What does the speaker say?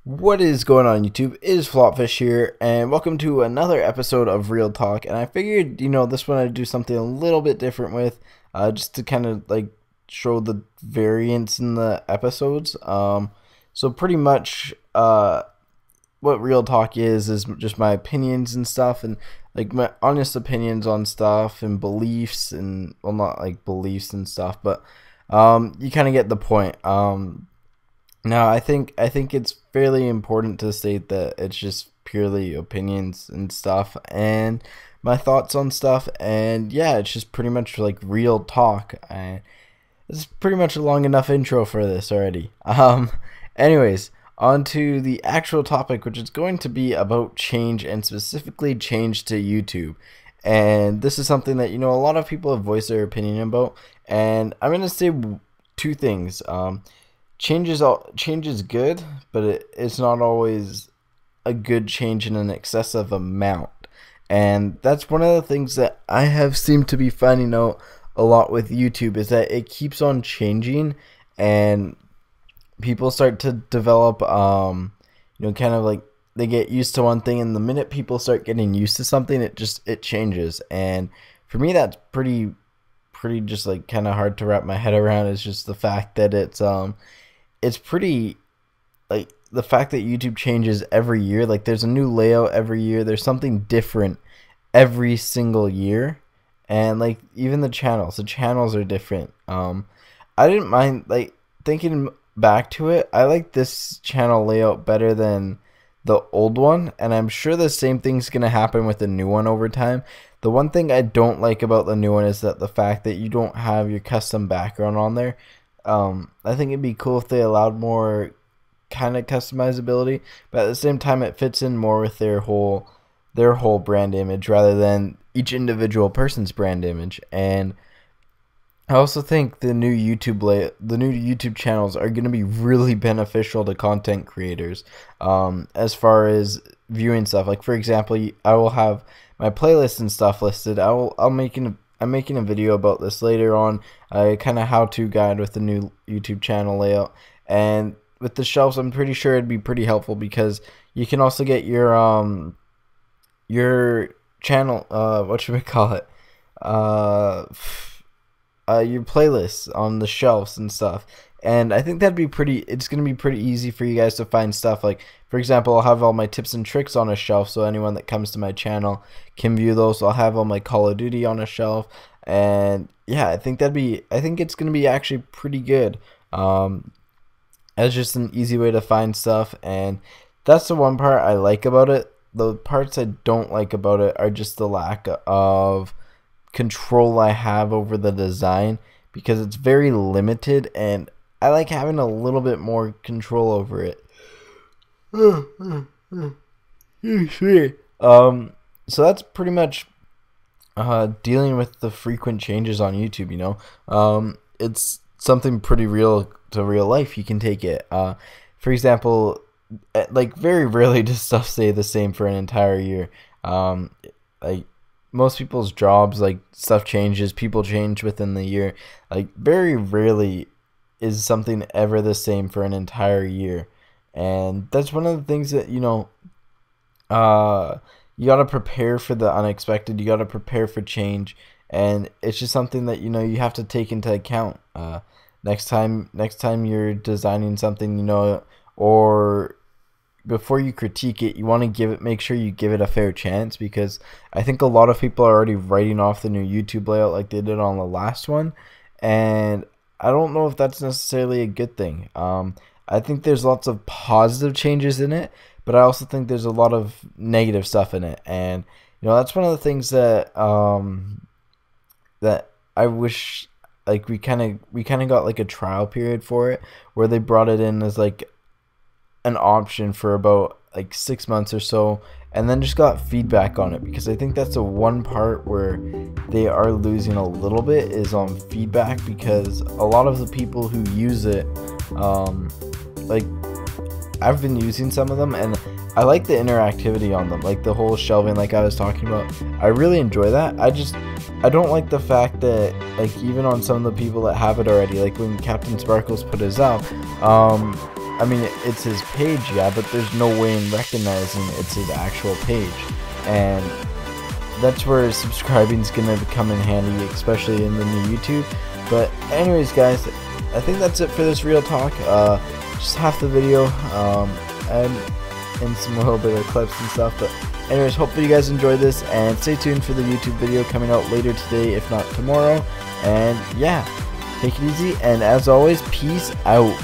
What is going on YouTube? It is FlopFish here, and welcome to another episode of Real Talk. And I figured, this one I'd do something a little bit different with, just to kind of like show the variance in the episodes. So pretty much, what Real Talk is just my opinions and stuff, and like my honest opinions on stuff and beliefs, and well, not like beliefs and stuff, but you kind of get the point. Now, I think it's fairly important to state that it's just purely opinions and stuff, and my thoughts on stuff, and yeah, it's just pretty much like real talk. It's pretty much a long enough intro for this already. Anyways, on to the actual topic, which is going to be about change, and specifically change to YouTube. And this is something that a lot of people have voiced their opinion about, and I'm gonna say two things. Change is good, but it's not always a good change in an excessive amount. And that's one of the things that I have seemed to be finding out a lot with YouTube, is that it keeps on changing, and people start to develop, kind of like they get used to one thing, and the minute people start getting used to something, it changes. And for me, that's pretty just like kind of hard to wrap my head around. It's just the fact that it's pretty, like, the fact that YouTube changes every year. Like, there's a new layout every year. There's something different every single year. And like, even the channels are different. I didn't mind, like, thinking back to it, I like this channel layout better than the old one, and I'm sure the same thing's gonna happen with the new one over time. The one thing I don't like about the new one is that the fact that you don't have your custom background on there. I think it'd be cool if they allowed more kind of customizability, but at the same time it fits in more with their whole brand image rather than each individual person's brand image. And I also think the new YouTube channels are going to be really beneficial to content creators, as far as viewing stuff. Like, for example, I will have my playlists and stuff listed. I'm making a video about this later on, kind of how-to guide with the new YouTube channel layout. And with the shelves, I'm pretty sure it'd be pretty helpful, because you can also get your channel, what should we call it, your playlists on the shelves and stuff. And I think it's going to be pretty easy for you guys to find stuff. Like, for example, I'll have all my tips and tricks on a shelf, so anyone that comes to my channel can view those. So I'll have all my Call of Duty on a shelf. And yeah, I think it's going to be actually pretty good, as just an easy way to find stuff. And that's the one part I like about it. The parts I don't like about it are just the lack of control I have over the design, because it's very limited, and I like having a little bit more control over it. So that's pretty much dealing with the frequent changes on YouTube. It's something pretty real to real life. You can take it, for example, like, very rarely does stuff stay the same for an entire year. Like, most people's jobs, like, stuff changes, people change within the year. Like, very rarely is something ever the same for an entire year. And that's one of the things that, you gotta prepare for the unexpected. You gotta prepare for change, and it's just something that you have to take into account. Next time you're designing something, or before you critique it, you want to make sure you give it a fair chance, because I think a lot of people are already writing off the new YouTube layout like they did on the last one, and I don't know if that's necessarily a good thing. I think there's lots of positive changes in it, but I also think there's a lot of negative stuff in it. And that's one of the things that that I wish, like, we kind of got like a trial period for it, where they brought it in as like an option for about like 6 months or so, and then just got feedback on it, because I think that's the one part where they are losing a little bit, is on feedback, because a lot of the people who use it, like, I've been using some of them, and I like the interactivity on them, like the whole shelving, like I was talking about. I really enjoy that. I don't like the fact that, like, even on some of the people that have it already, like when Captain Sparkles put his up, I mean, it's his page, yeah, but there's no way in recognizing it's his actual page. And that's where subscribing is going to come in handy, especially in the new YouTube. But anyways, guys, I think that's it for this real talk. Just half the video, and some little bit of clips and stuff. But anyways, hopefully you guys enjoyed this, and stay tuned for the YouTube video coming out later today, if not tomorrow. And yeah, take it easy, and as always, peace out.